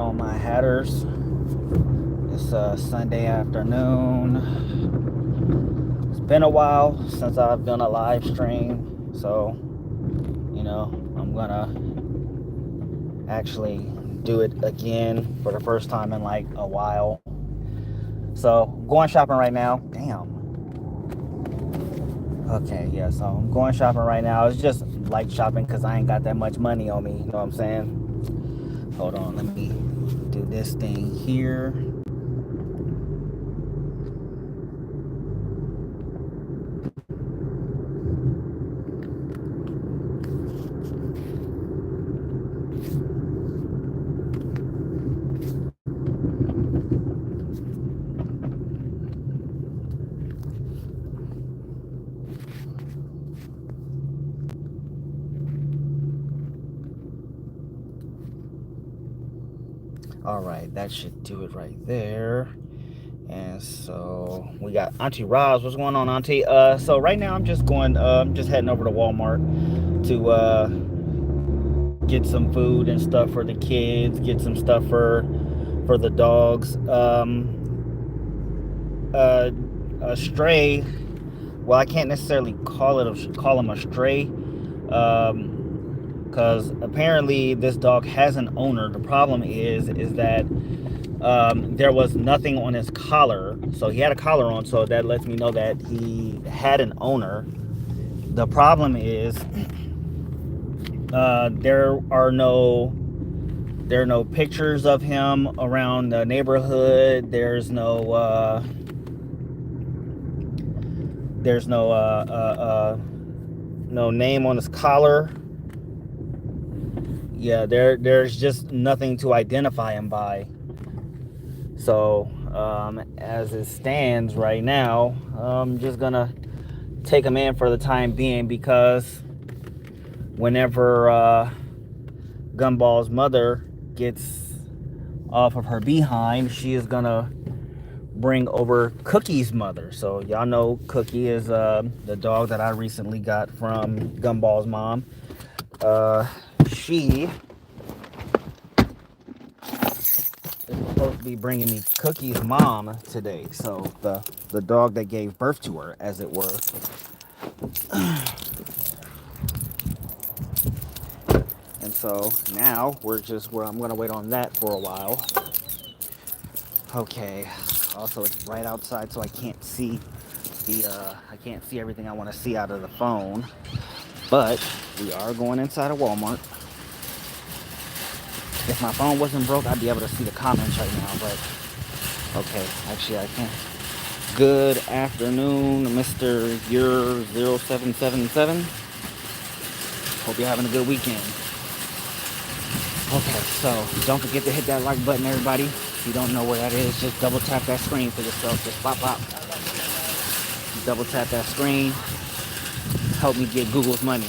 On my hatters. It's Sunday afternoon. It's been a while since I've done a live stream, so I'm gonna actually do it again for the first time in like a while. So I'm going shopping right now. Damn. Okay, yeah, so I'm going shopping right now. It's just like shopping because I ain't got that much money on me, you know what I'm saying? Hold on, let me do this thing here. All right, that should do it right there. And so we got Auntie Roz. What's going on, Auntie? So right now I'm just going, I'm just heading over to Walmart to get some food and stuff for the kids, get some stuff for the dogs. A stray. Well, I can't necessarily call him a stray, because apparently this dog has an owner. The problem is that there was nothing on his collar, so he had a collar on, so that lets me know that he had an owner. The problem is there are no pictures of him around the neighborhood. There's no name on his collar. Yeah, there's just nothing to identify him by. So as it stands right now, I'm just gonna take him in for the time being, because whenever Gumball's mother gets off of her behind, she is gonna bring over Cookie's mother. So y'all know Cookie is the dog that I recently got from Gumball's mom. She is supposed to be bringing me Cookie's mom today. So the dog that gave birth to her, as it were. And so now I'm gonna wait on that for a while. Okay. Also, it's right outside, so I can't see everything I want to see out of the phone. But we are going inside of Walmart. If my phone wasn't broke, I'd be able to see the comments right now. But okay, actually I can't. Good afternoon, Mr. Your 0777. Hope you're having a good weekend. Okay, so don't forget to hit that like button, everybody. If you don't know where that is, just double tap that screen for yourself. Just pop. Double tap that screen. Help me get Google's money,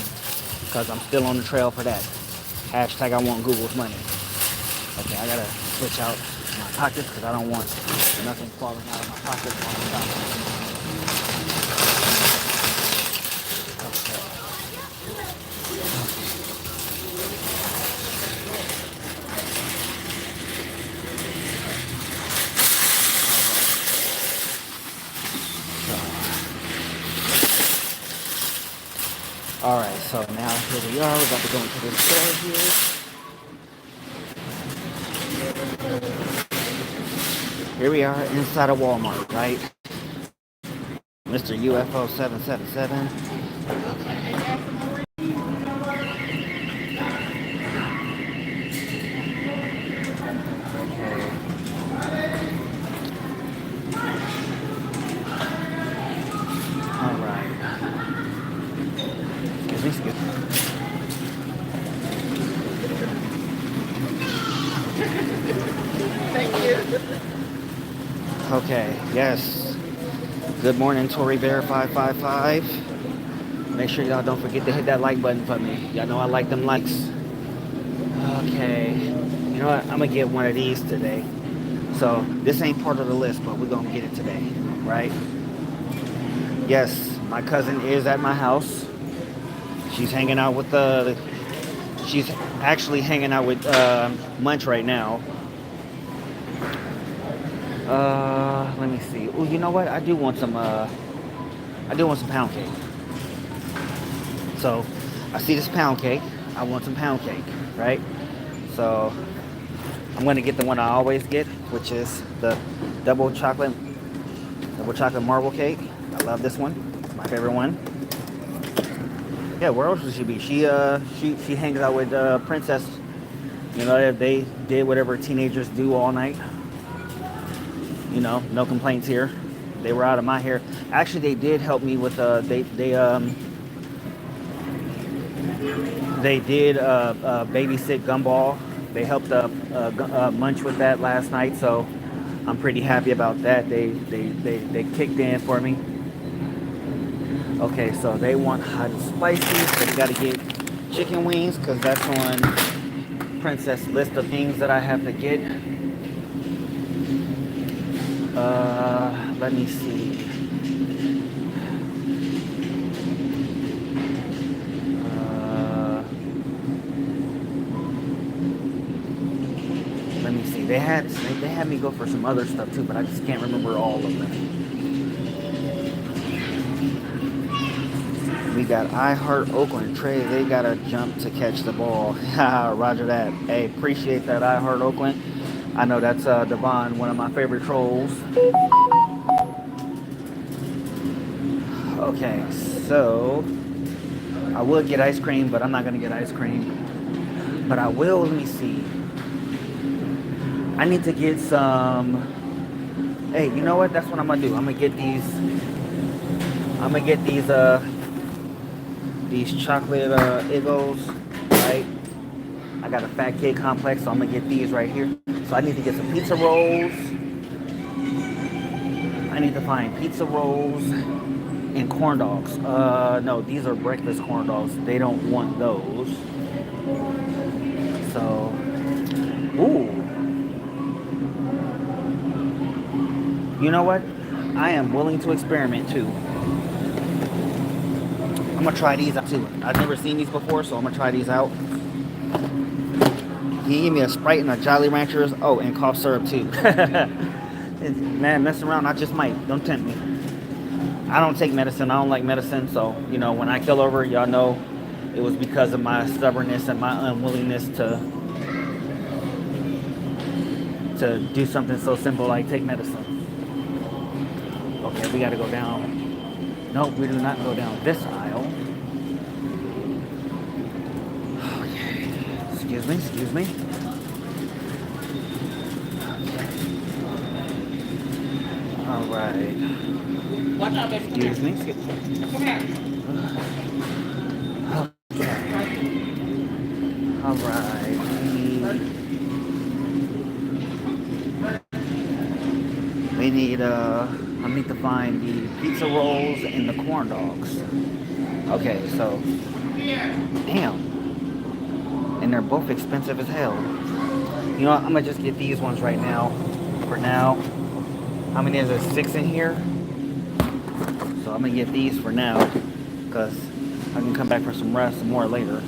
because I'm still on the trail for that. Hashtag I want Google's money. Okay, I gotta switch out my pockets because I don't want nothing falling out of my pockets on the top. Alright, so now here we are. We're about to go into this store here. Here we are inside of Walmart, right? Mr. UFO 777. Alright. Excuse me. Thank you. Okay, yes. Good morning, Tory Bear 555. Make sure y'all don't forget to hit that like button for me. Y'all know I like them likes. Okay. You know what? I'm gonna get one of these today. So this ain't part of the list, but we're gonna get it today, right? Yes, my cousin is at my house. She's hanging out with she's actually hanging out with Munch right now. Let me see. Oh, you know what? I do want some. I do want some pound cake. So, I see this pound cake. I want some pound cake, right? So, I'm gonna get the one I always get, which is the double chocolate, double chocolate marble cake. I love this one. It's my favorite one. Yeah, where else would she be? She hangs out with Princess. You know, they did whatever teenagers do all night. You know, no complaints here. They were out of my hair. Actually, they did help me with they did babysit Gumball. They helped Munch with that last night, so I'm pretty happy about that. They kicked in for me. Okay, so they want hot and spicy, so they got to get chicken wings because that's on Princess list of things that I have to get. Let me see. Let me see. They had me go for some other stuff too, but I just can't remember all of them. We got I Heart Oakland. Trey, they gotta jump to catch the ball. Roger that. Hey, appreciate that, I Heart Oakland. I know that's Devon, one of my favorite trolls. Okay, so I would get ice cream, but I'm not gonna get ice cream. But I will. Let me see. I need to get some. Hey, you know what? That's what I'm gonna do. I'm gonna get these. I'm gonna get these chocolate Eggos, right? I got a fat kid complex, so I'm gonna get these right here. So I need to get some pizza rolls. I need to find pizza rolls and corn dogs. No, these are breakfast corn dogs. They don't want those. So, ooh. You know what? I am willing to experiment too. I'm gonna try these out too. I've never seen these before, so I'm gonna try these out. He gave me a Sprite and a Jolly Ranchers. Oh, and cough syrup too. Man, messing around, I just might. Don't tempt me. I don't take medicine. I don't like medicine. So, you know, when I kill over, y'all know it was because of my stubbornness and my unwillingness to do something so simple like take medicine. Okay, we gotta go down. No, we do not go down this aisle. Okay. Excuse me, excuse me. All right. Excuse me. Okay. All right. We need I need to find the pizza rolls and the corn dogs. Okay, so damn. And they're both expensive as hell. You know what? I'm gonna just get these ones right now. For now. How many is there? 6 in here? So I'm gonna get these for now. Because I can come back for some more later.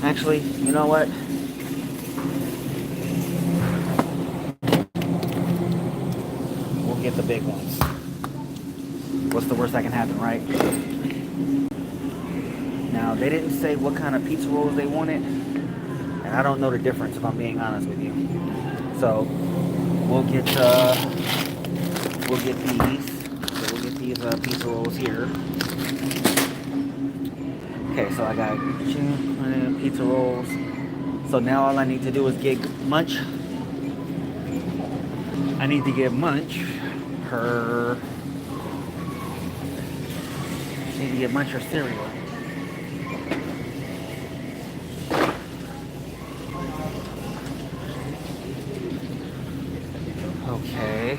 Actually, you know what? We'll get the big ones. What's the worst that can happen, right? Now, they didn't say what kind of pizza rolls they wanted, and I don't know the difference if I'm being honest with you. So, we'll get these. So we'll get these pizza rolls here. Okay, so I got 2 pizza rolls. So now all I need to do is get Munch. I need to get Munch her. I need to get Munch her cereal. Okay.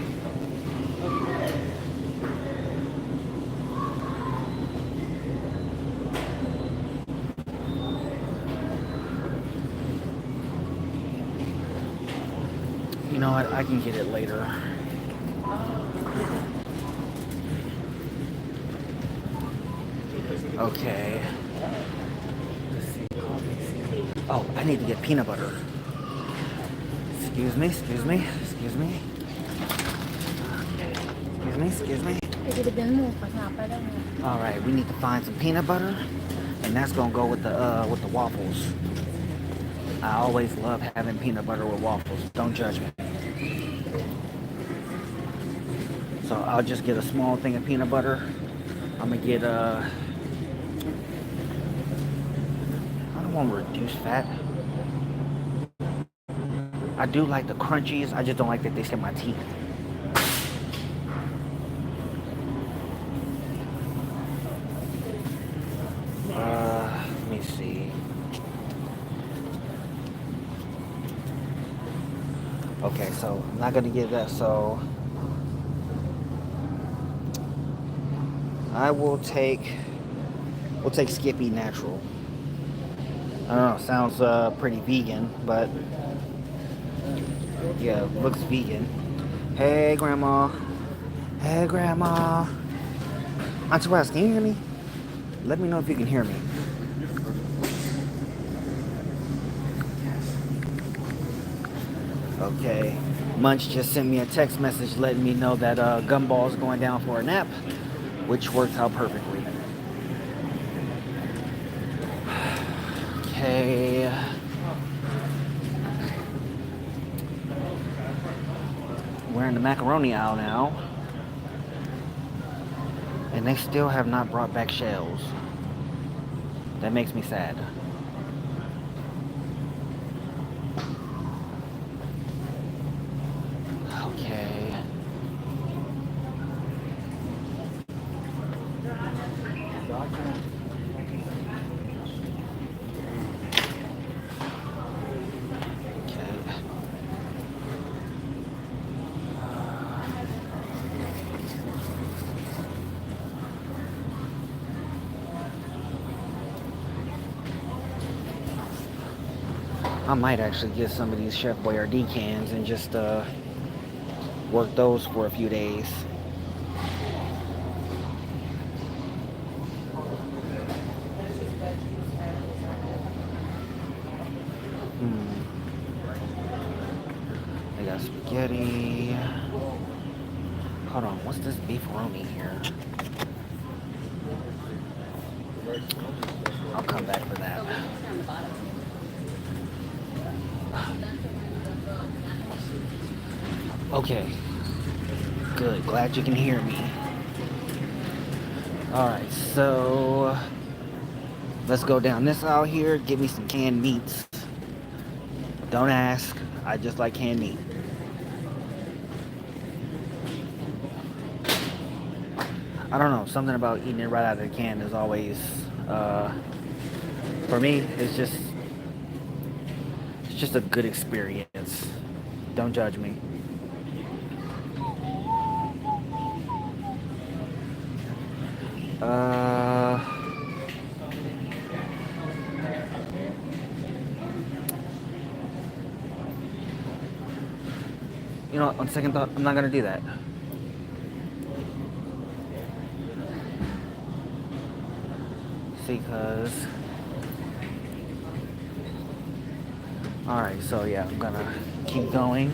You know what? I can get it later. Okay. Let's see. Oh, I need to get peanut butter. Excuse me, excuse me, excuse me. Excuse me, excuse me. All right, we need to find some peanut butter, and that's gonna go with the waffles. I always love having peanut butter with waffles. Don't judge me. So I'll just get a small thing of peanut butter. I'm gonna get I don't want reduced fat. I do like the crunchies. I just don't like that they hit my teeth. Let me see. Okay, so I'm not gonna get that. So we'll take Skippy Natural. I don't know, sounds pretty vegan, but yeah, looks vegan. Hey, Grandma. Hey, Grandma. Auntie West, can you hear me? Let me know if you can hear me. Okay. Munch just sent me a text message letting me know that Gumball's going down for a nap, which works out perfectly. Okay. We're in the macaroni aisle now. And they still have not brought back shells. That makes me sad. Okay. I might actually get some of these Chef Boyardee cans and just work those for a few days. They got spaghetti. Hold on, what's this beefaroni here? I'll come back for that. Okay. Good. Glad you can hear me. Alright, so let's go down this aisle here. Give me some canned meats. Don't ask. I just like canned meat. I don't know. Something about eating it right out of the can is always, for me, it's just a good experience. Don't judge me. You know what, on second thought, I'm not gonna do that. See, cause alright, so yeah, I'm gonna keep going.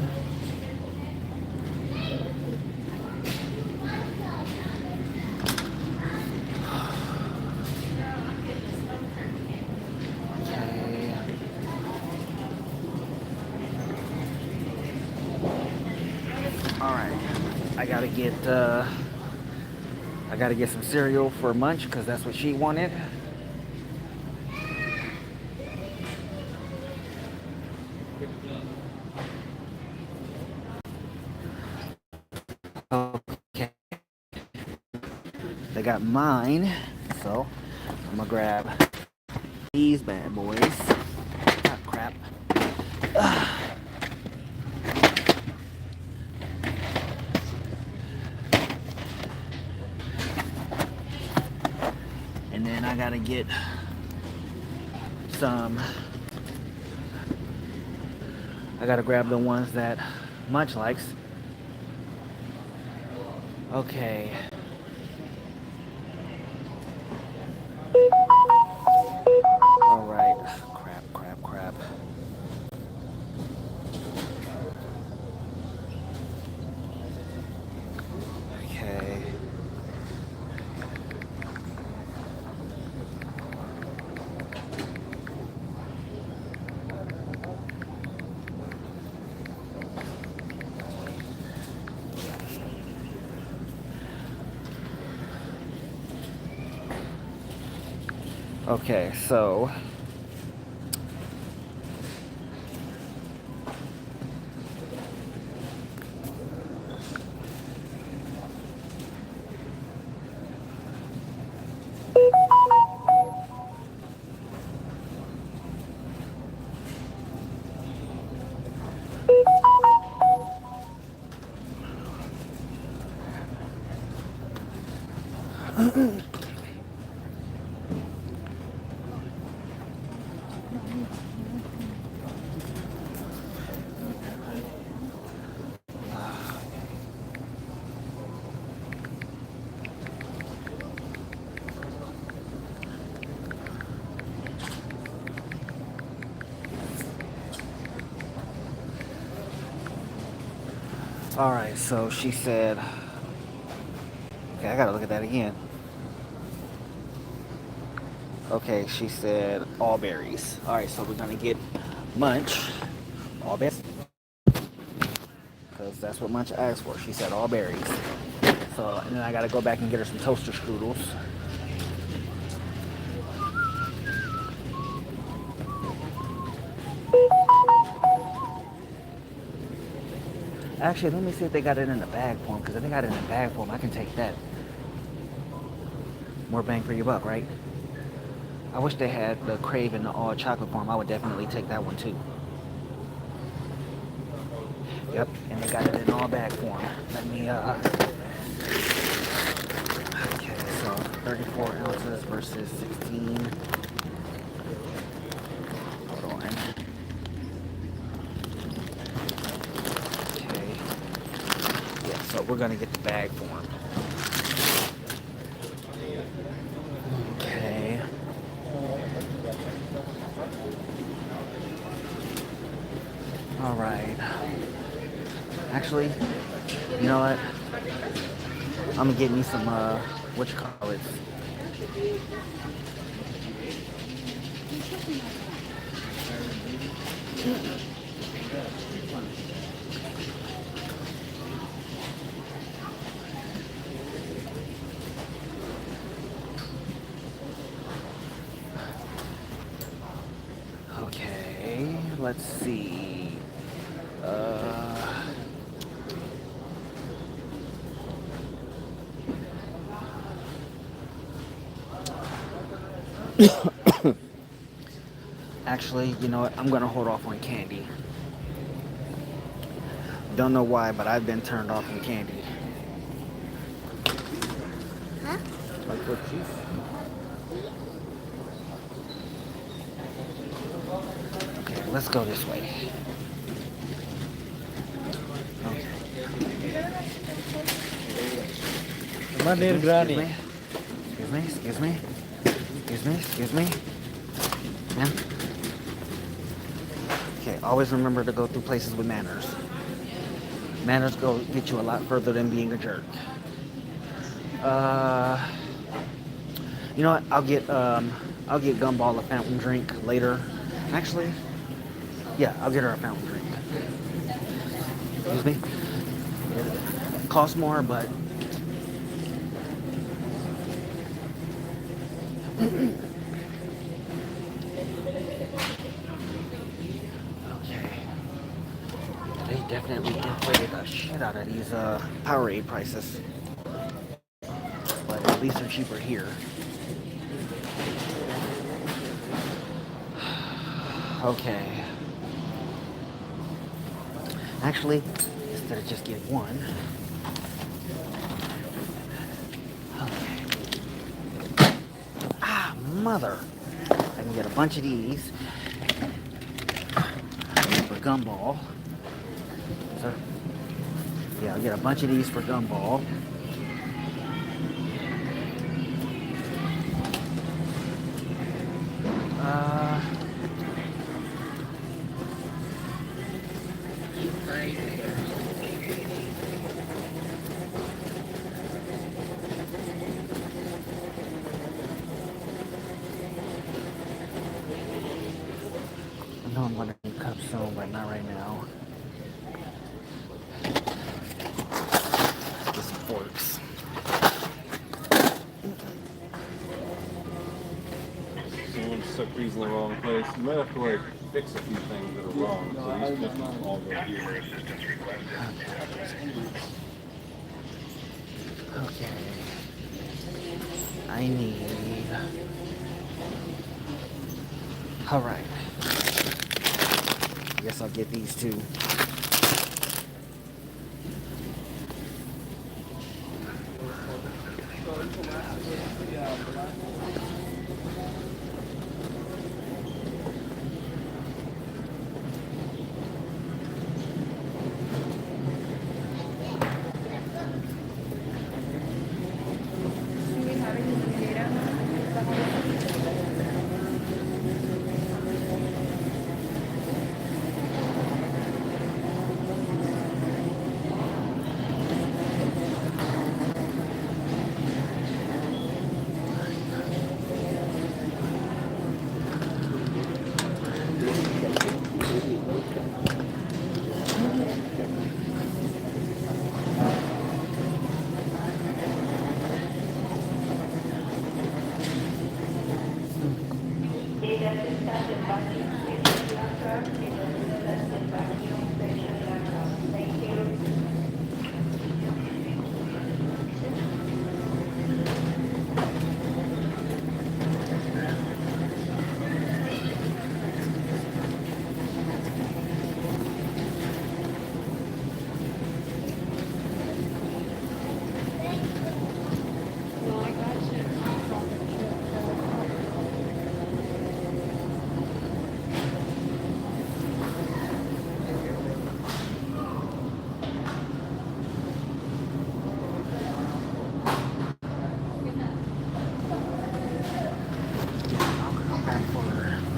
I gotta get some cereal for Munch because that's what she wanted. Okay. They got mine, so I'm gonna grab these bad boys. Ah, crap. Ugh. And then I gotta get some. I gotta grab the ones that Munch likes. Okay. Okay, so all right, so she said, okay, I gotta look at that again. Okay, she said all berries. All right, so we're gonna get Munch, all berries, because that's what Munch asked for. She said all berries. So, and then I gotta go back and get her some toaster strudels. Actually, let me see if they got it in the bag form, because if they got it in the bag form, I can take that. More bang for your buck, right? I wish they had the Crave in the all chocolate form. I would definitely take that one too. Yep, and they got it in all bag form. Let me, okay, so 34 ounces versus 16. Hold on. Okay. Yeah, so we're gonna get the bag form. Okay. All right. Actually, you know what? I'm gonna get me some, what you call it? Okay, let's see. Actually, you know what? I'm gonna hold off on candy. Don't know why, but I've been turned off on candy. Huh? Like what cheese? Okay, let's go this way. Okay. Mandir Granny. Excuse me, excuse me. Excuse me, excuse me. Ma'am? Okay, always remember to go through places with manners. Manners go get you a lot further than being a jerk. You know what? I'll get Gumball a fountain drink later. Actually, yeah, I'll get her a fountain drink. Excuse me. It costs more, but okay. They definitely inflated the shit out of these Powerade prices, but at least they're cheaper here. Okay. Actually, instead of just get one. Okay. Ah, mother. I can get a bunch of these for Gumball. Sir? Yeah, I'll get a bunch of these for Gumball. I know I'm gonna need cups soon, but not right now. Let's get some forks. stuck these in the wrong place. You might have to like fix a few things that are wrong. So these pistons all go here. Okay. I need. All right. Guess I'll get these two.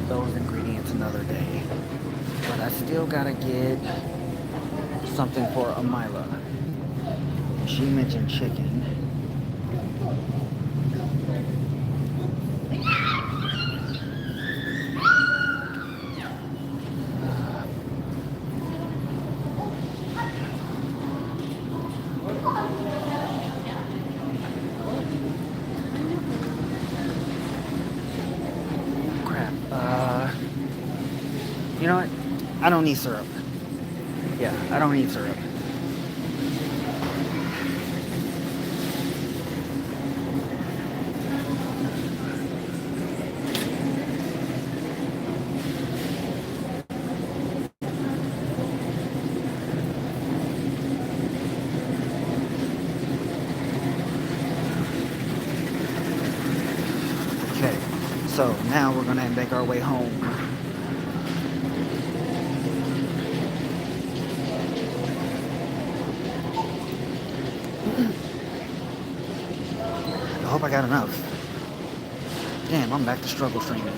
Those ingredients another day. But I still gotta get something for Amila. She mentioned chicken. You know what? I don't need syrup. Yeah, I don't need syrup. Okay, so now we're gonna make our way home. I hope I got enough. Damn, I'm back to struggle streaming.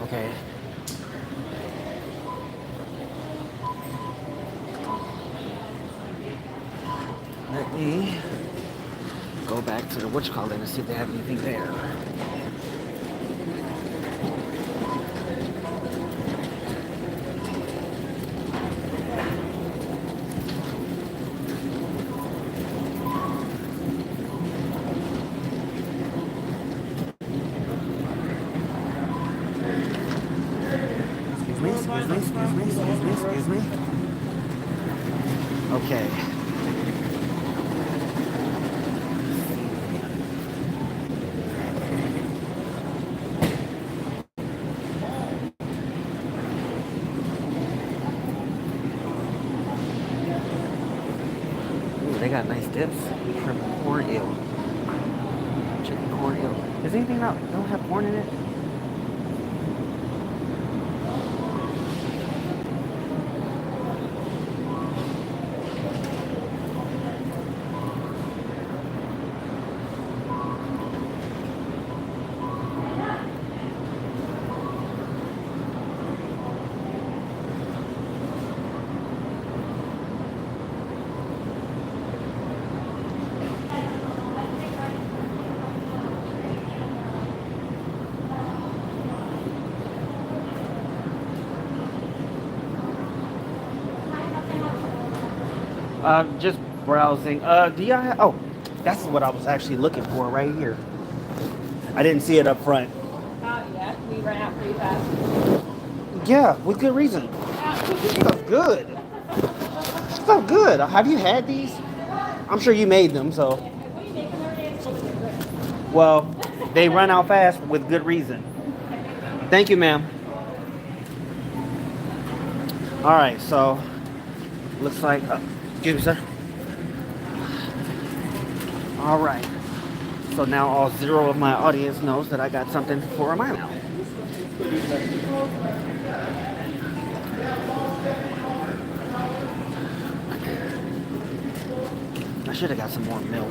Okay. Let me go back to the whatchamacallit and see if they have anything there. Excuse me. Okay. Ooh, they got nice dips. Shrimp corn eel. Chicken corn eel. Is anything that don't have corn in it? Just browsing. Do y'all have, oh, that's what I was actually looking for right here. I didn't see it up front. Yeah, we ran out pretty fast. Yeah, with good reason. Stuff good. Stuff good. Have you had these? I'm sure you made them, so. Well, they run out fast with good reason. Thank you, ma'am. All right, so looks like, excuse me, sir. All right. So now all 0 of my audience knows that I got something for my mouth. I should have got some more milk.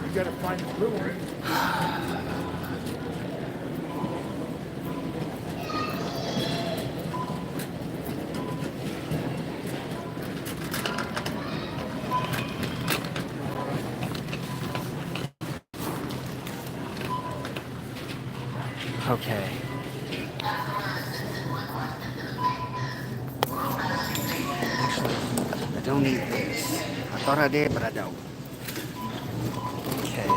You gotta find the blue one. Okay. Actually, I don't need this. I thought I did, but I don't. Okay.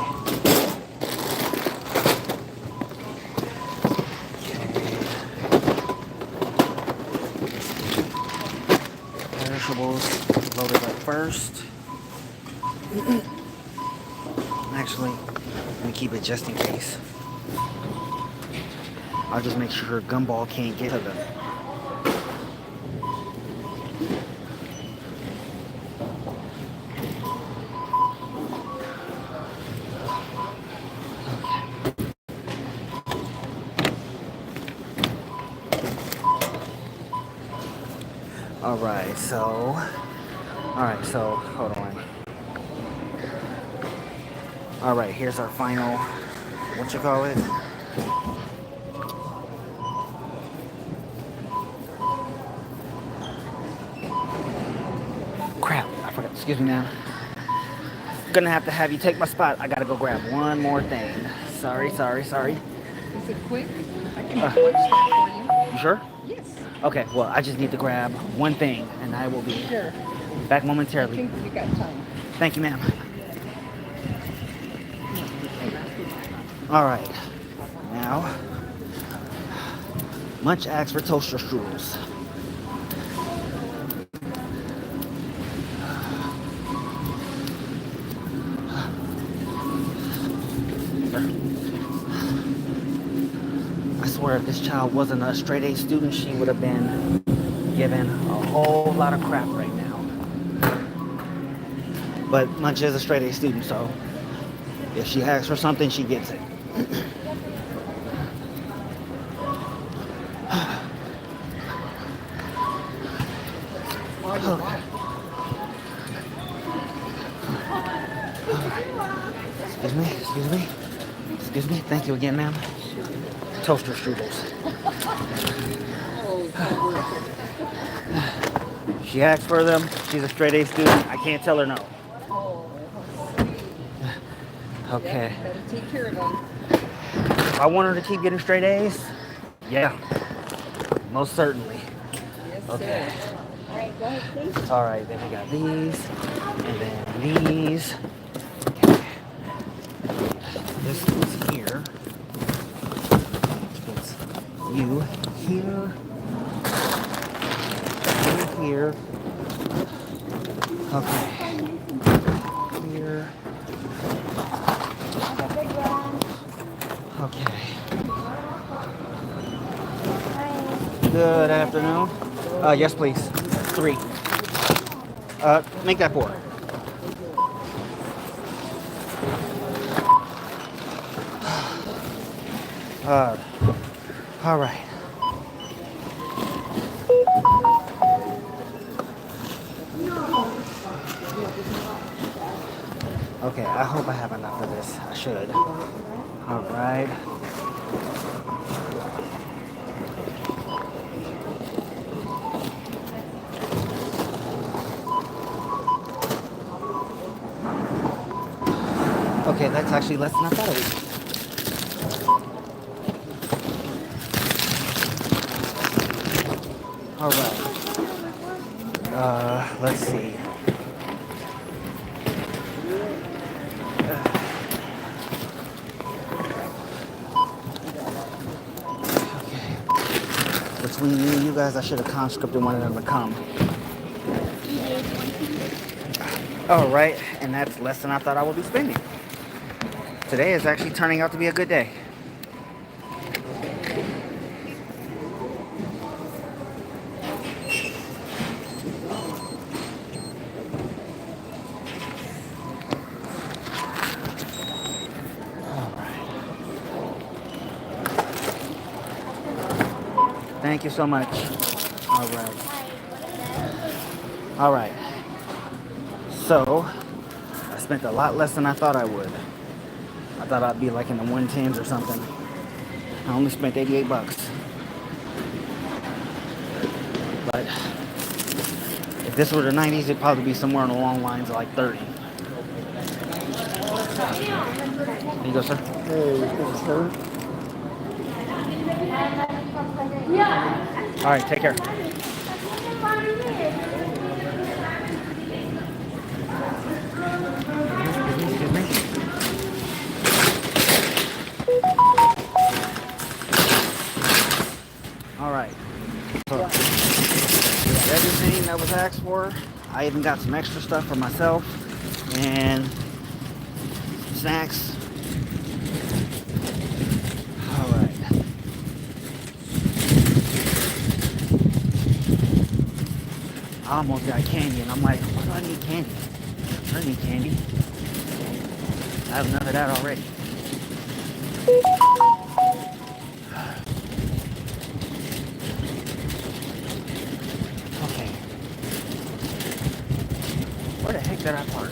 Perishables loaded up first. Actually, let me keep it just in case. I'll just make sure Gumball can't get to them. Alright, so, hold on. Alright, here's our final, what you call it? Crap, I forgot, excuse me now. Gonna have you take my spot. I gotta go grab one more thing. Sorry. Is it quick? I can watch that for You sure? you. Yes. Okay, well, I just need to grab one thing, and I will be Sure. back I momentarily. think you got time. Thank you, ma'am. All right. Now, Munch asks for toaster strudels. I swear if this child wasn't a straight A student, she would have been given a whole lot of crap right now. But Munch is a straight A student, so if she asks for something, she gets it. Okay. Excuse me. Thank you again, ma'am. Toaster strudels. She asked for them. She's a straight A student. I can't tell her no. Okay. Yeah, better take care of them. If I want her to keep getting straight A's, yeah, most certainly. Yes, Okay. sir. All right, go ahead, please. All right, then we got these, and then these. Okay. This one's here. It's you here. You here. Okay. Here. Okay. Good afternoon. Yes, please. 3. Make that 4. All right. Okay, I hope I have enough of this. I should. All right. Okay, that's actually less than I thought it would be. All right. Let's see. Between me and you guys, I should have conscripted one of them to come. All right, and that's less than I thought I would be spending. Today is actually turning out to be a good day. Thank you so much. All right. All right. So, I spent a lot less than I thought I would. I thought I'd be like in the 110s or something. I only spent 88 bucks. But if this were the 90s, it'd probably be somewhere along the lines of like 30. There you go, sir. Hey, this is her. All right, take care. Excuse me. All right. So, we got everything that was asked for. I even got some extra stuff for myself and snacks. All right. I almost got candy, and I'm like, why do I need candy? I don't need candy. I have enough of that already. Okay. Where the heck did I park?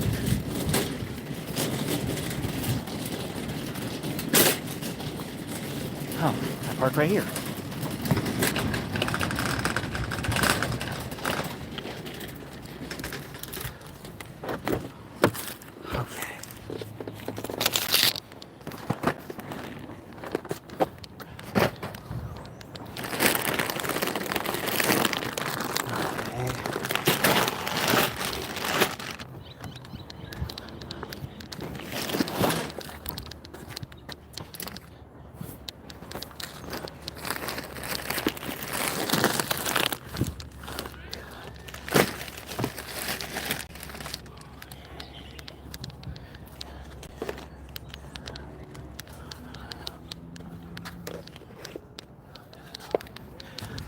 Oh, I parked right here.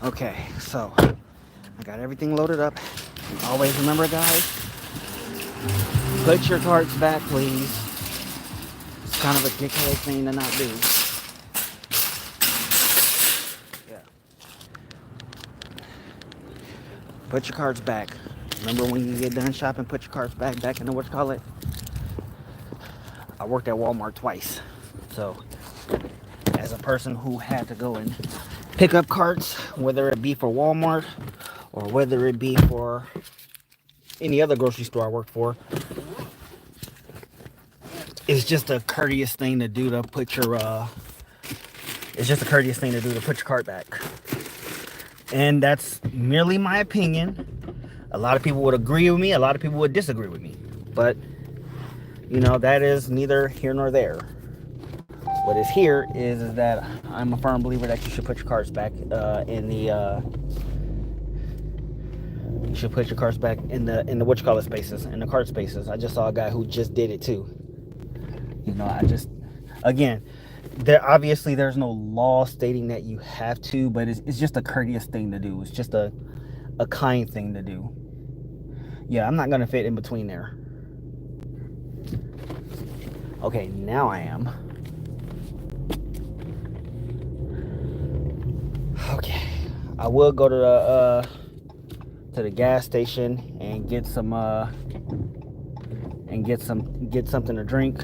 Okay, so I got everything loaded up. Always remember, guys, put your carts back, please. It's kind of a dickhead thing to not do. Yeah. Put your carts back. Remember when you get done shopping, put your carts back in the whatchamacallit. I worked at Walmart twice. So, as a person who had to go and pick up carts, whether it be for Walmart or whether it be for any other grocery store I work for, it's just a courteous thing to do to put your cart back. And that's merely my opinion. A lot of people would agree with me, a lot of people would disagree with me. But you know, that is neither here nor there. What is here is that I'm a firm believer that you should put your carts back in the spaces, in the cart spaces. I just saw a guy who just did it too. You know, there's no law stating that you have to, but it's just a courteous thing to do. It's just a kind thing to do. Yeah, I'm not gonna fit in between there. Okay, now I am. Okay, I will go to the gas station and get something to drink,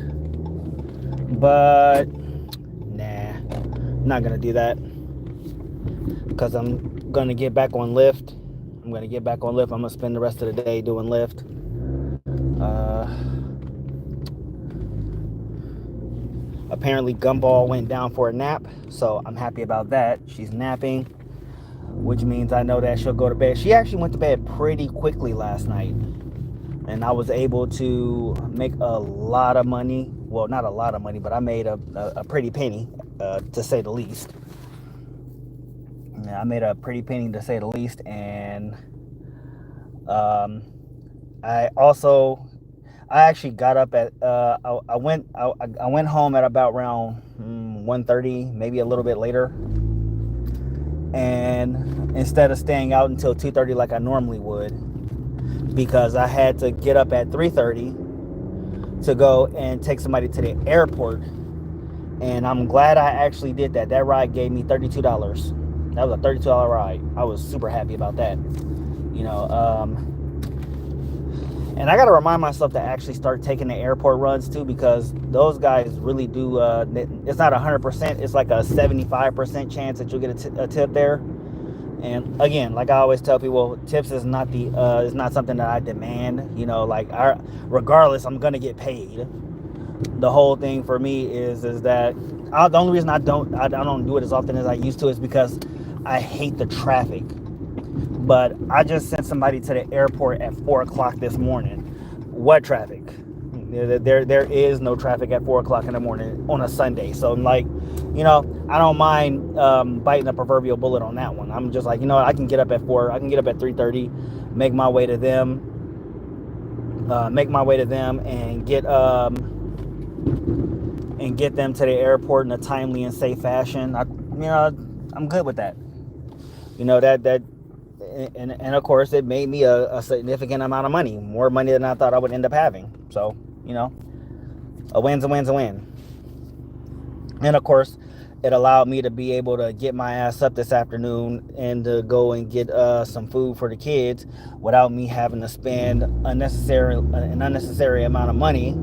but nah, I'm not gonna do that because I'm gonna get back on Lyft. I'm gonna spend the rest of the day doing Lyft. Apparently Gumball went down for a nap, so I'm happy about that. She's napping. which means I know that she'll go to bed. She actually went to bed pretty quickly last night, and I was able to make a lot of money. Well, not a lot of money, but I made a pretty penny, to say the least. Yeah, I made a pretty penny, to say the least, and I actually got up at I went home at about around 1:30, maybe a little bit later, and instead of staying out until 2:30 like I normally would, because I had to get up at 3:30 to go and take somebody to the airport, and I'm glad I actually did that. That ride gave me $32. That was a $32 ride. I was super happy about that. You know, and I got to remind myself to actually start taking the airport runs too, because those guys really do. It's not 100%. It's like a 75% chance that you'll get a tip there. And again, like I always tell people, tips is not something that I demand. You know, like regardless, I'm gonna get paid. The whole thing for me is that the only reason I don't do it as often as I used to is because I hate the traffic. But I just sent somebody to the airport at 4 o'clock this morning. What traffic? There is no traffic at 4 o'clock in the morning on a Sunday. So I'm like, you know, I don't mind biting a proverbial bullet on that one. I'm just like, you know, I can get up at 4. I can get up at 3:30, make my way to them, and get them to the airport in a timely and safe fashion. I'm good with that. You know, and of course it made me a significant amount of money, more money than I thought I would end up having. So, you know, a win's a win. And of course, it allowed me to be able to get my ass up this afternoon and to go and get some food for the kids without me having to spend an unnecessary amount of money,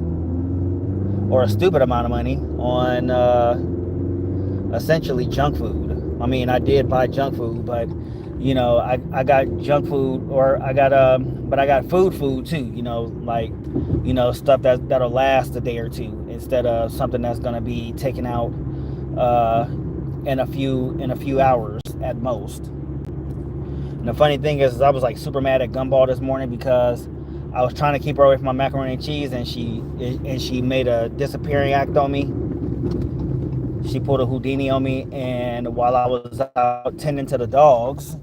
or a stupid amount of money, on essentially junk food. I mean, I did buy junk food, but you know, I got junk food, but I got food too, you know, like, you know, stuff that'll last a day or two, instead of something that's going to be taken out in a few hours at most. And the funny thing is I was like super mad at Gumball this morning because I was trying to keep her away from my macaroni and cheese, and she made a disappearing act on me. She pulled a Houdini on me, and while I was out attending to the dogs,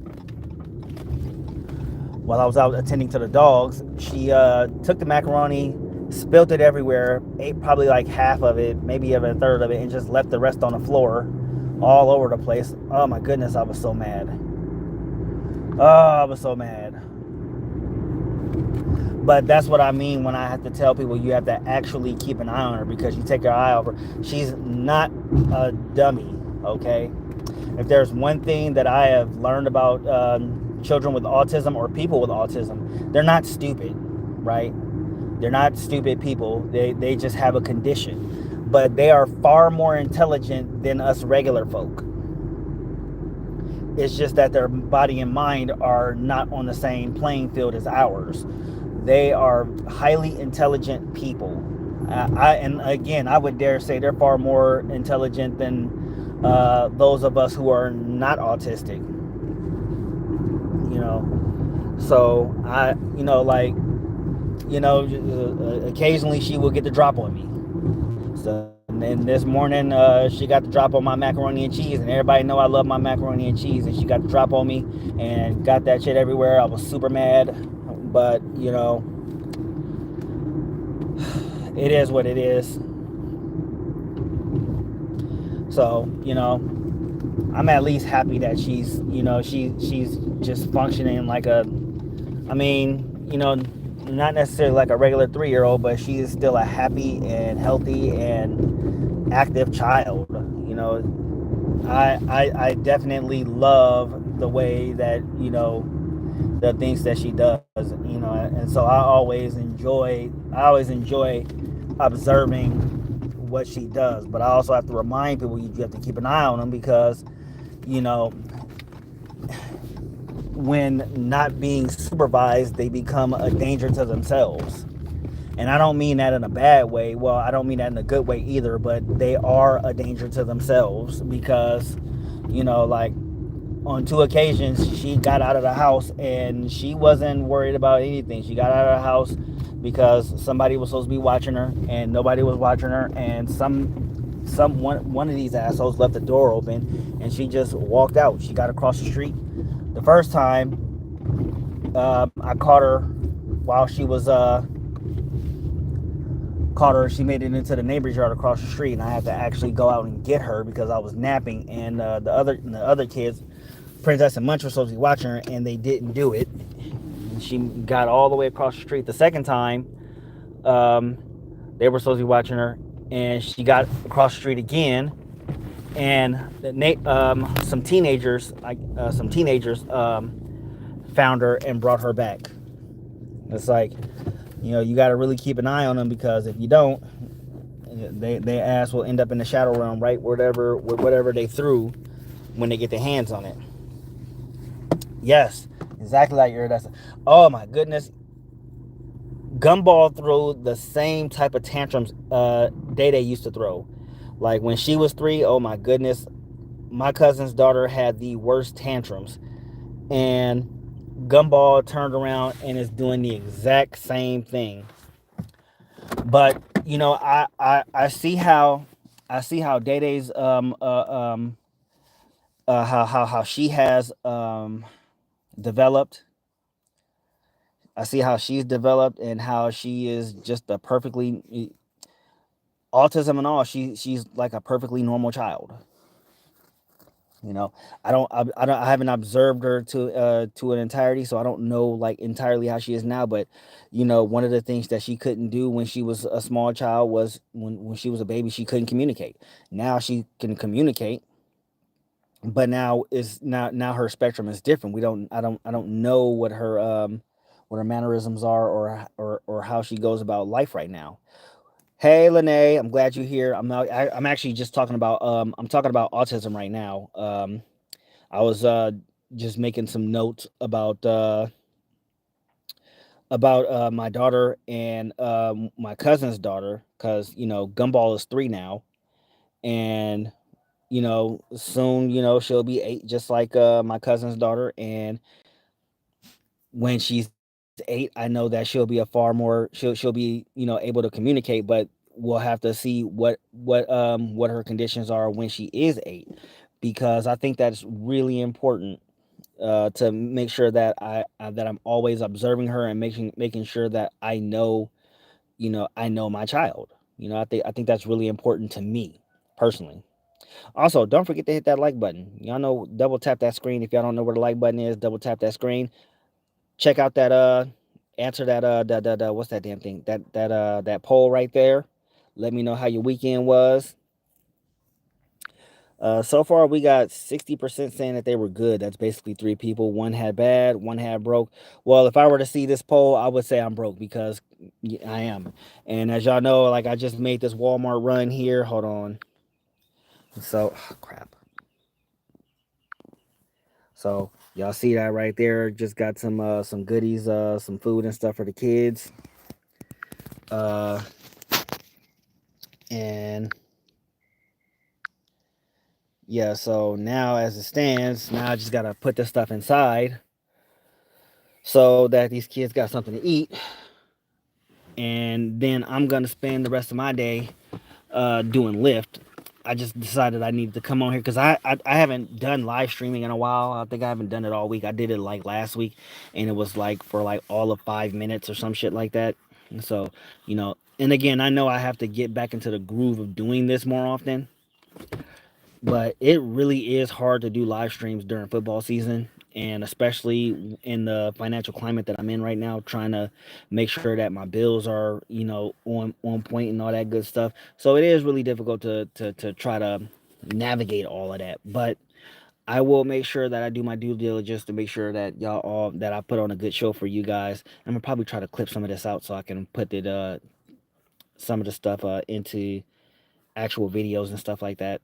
she took the macaroni, spilled it everywhere, ate probably like half of it, maybe even a third of it, and just left the rest on the floor all over the place. Oh my goodness, I was so mad. But that's what I mean when I have to tell people you have to actually keep an eye on her, because you take your eye over. She's not a dummy, okay? If there's one thing that I have learned about children with autism, or people with autism, they're not stupid, right? They're not stupid people. They just have a condition. But they are far more intelligent than us regular folk. It's just that their body and mind are not on the same playing field as ours. They are highly intelligent people. And again, I would dare say they're far more intelligent than those of us who are not autistic. You know, so occasionally she will get the drop on me. So, and then this morning she got the drop on my macaroni and cheese, and everybody know I love my macaroni and cheese, and she got the drop on me and got that shit everywhere. I was super mad. But, you know, it is what it is. So, you know, I'm at least happy that she's just functioning like not necessarily like a regular 3-year-old, but she is still a happy and healthy and active child. You know, I definitely love the way that, you know, the things that she does, you know, and so I always enjoy observing what she does. But I also have to remind people you have to keep an eye on them, because, you know, when not being supervised, they become a danger to themselves. And I don't mean that in a bad way. Well, I don't mean that in a good way either, but they are a danger to themselves, because, you know, like, on 2 occasions she got out of the house and she wasn't worried about anything. She got out of the house because somebody was supposed to be watching her and nobody was watching her, and one of these assholes left the door open and she just walked out. She got across the street. The first time I caught her while she was she made it into the neighbor's yard across the street, and I had to actually go out and get her because I was napping, and the other kids, Princess and Munch, were supposed to be watching her, and they didn't do it. And she got all the way across the street. The second time, they were supposed to be watching her, and she got across the street again, and some teenagers found her and brought her back. It's like, you got to really keep an eye on them, because if you don't, they ass will end up in the shadow realm, right? Whatever they threw when they get their hands on it. Yes, exactly like iridescent. Oh my goodness. Gumball threw the same type of tantrums Day used to throw. Like when she was 3, oh my goodness, my cousin's daughter had the worst tantrums, and Gumball turned around and is doing the exact same thing. But I see how Day how she has developed. I see how she's developed and how she is just a perfectly, autism and all. She's like a perfectly normal child. I haven't observed her to an entirety, so I don't know like entirely how she is now. But one of the things that she couldn't do when she was a small child was when she was a baby, she couldn't communicate. Now she can communicate, but now her spectrum is different. I don't know what her mannerisms are, or how she goes about life right now. Hey, Lene, I'm glad you're here. I'm actually just talking about I'm talking about autism right now. I was just making some notes about my daughter and my cousin's daughter, because Gumball is 3 now, and soon she'll be 8, just like my cousin's daughter. And when she's 8, I know that she'll be she'll be able to communicate, but we'll have to see what her conditions are when she is 8, because I think that's really important, to make sure that that I'm always observing her and making sure that I know my child. I think that's really important to me personally. Also, don't forget to hit that like button. Y'all know, double tap that screen. If y'all don't know where the like button is, double tap that screen. Check out that answer that what's that damn thing, that poll right there. Let me know how your weekend was. So far we got 60% saying that they were good. That's basically 3 people. One had bad, one had broke. Well, if I were to see this poll, I would say I'm broke, because I am. And as y'all know, like, I just made this Walmart run here. Hold on. So crap. So y'all see that right there? Just got some goodies, some food and stuff for the kids. And yeah, so now as it stands, now I just gotta put this stuff inside so that these kids got something to eat. And then I'm gonna spend the rest of my day doing Lyft. I just decided I needed to come on here because I haven't done live streaming in a while. I think I haven't done it all week. I did it like last week, and it was like for like all of 5 minutes or some shit like that. And so, and again, I know I have to get back into the groove of doing this more often, but it really is hard to do live streams during football season, and especially in the financial climate that I'm in right now, trying to make sure that my bills are on point and all that good stuff. So it is really difficult to try to navigate all of that, but I will make sure that I do my due diligence to make sure that that I put on a good show for you guys. I'm gonna probably try to clip some of this out so I can put some of the stuff into actual videos and stuff like that.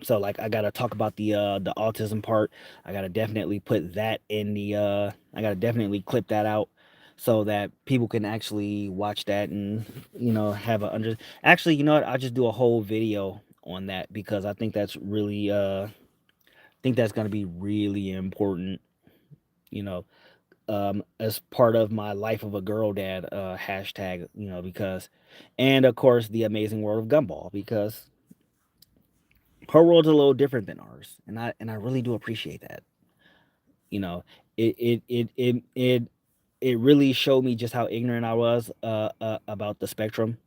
So like, I gotta talk about the autism part. I gotta definitely put that in I gotta definitely clip that out so that people can actually watch that and have actually, you know what, I'll just do a whole video on that, because I think that's really think that's going to be really important, you know, as part of my life of a girl dad hashtag, because, and of course, the amazing world of Gumball, because her world's a little different than ours, and I really do appreciate that. You know, it it it it it it really showed me just how ignorant I was about the spectrum,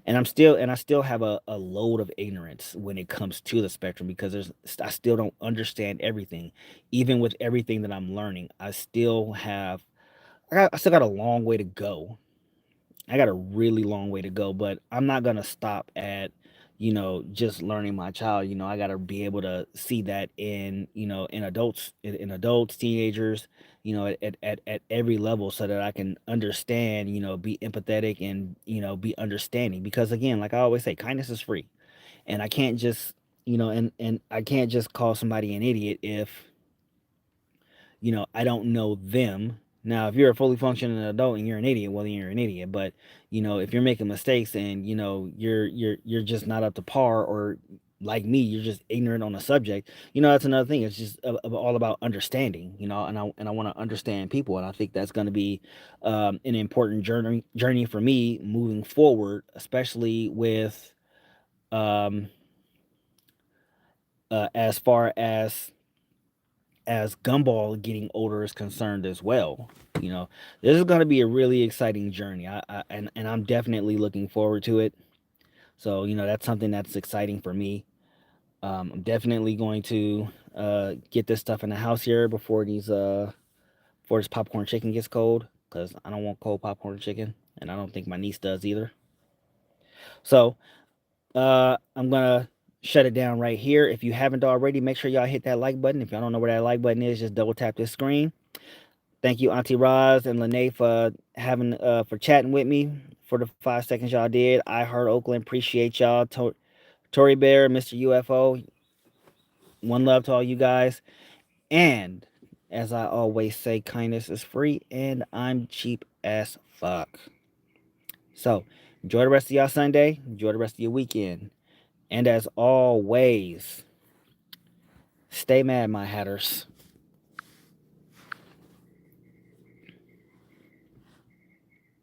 and I still have a load of ignorance when it comes to the spectrum because I still don't understand everything, even with everything that I'm learning. I still got a long way to go. I got a really long way to go, but I'm not gonna stop at, just learning my child. I gotta be able to see that in adults, teenagers, at every level so that I can understand, be empathetic and, be understanding. Because again, like I always say, kindness is free. And I can't just, and I can't just call somebody an idiot if I don't know them. Now, if you're a fully functioning adult and you're an idiot, well, then you're an idiot. But if you're making mistakes and you're just not up to par, or like me, you're just ignorant on a subject. That's another thing. It's just all about understanding. And I want to understand people, and I think that's going to be an important journey for me moving forward, especially with um, as far as Gumball getting older is concerned as well. You know, this is going to be a really exciting journey. And I'm definitely looking forward to it. So, that's something that's exciting for me. I'm definitely going to get this stuff in the house here before this popcorn chicken gets cold, cuz I don't want cold popcorn chicken, and I don't think my niece does either. So, I'm gonna shut it down right here. If you haven't already, make sure y'all hit that like button. If y'all don't know where that like button is, just double tap this screen. Thank you, Auntie Roz and Lene, for chatting with me for the 5 seconds y'all did. I heard Oakland, appreciate y'all. Tory Bear, Mr. UFO, one love to all you guys. And as I always say, kindness is free, and I'm cheap as fuck. So enjoy the rest of y'all Sunday. Enjoy the rest of your weekend. And as always, stay mad, my hatters.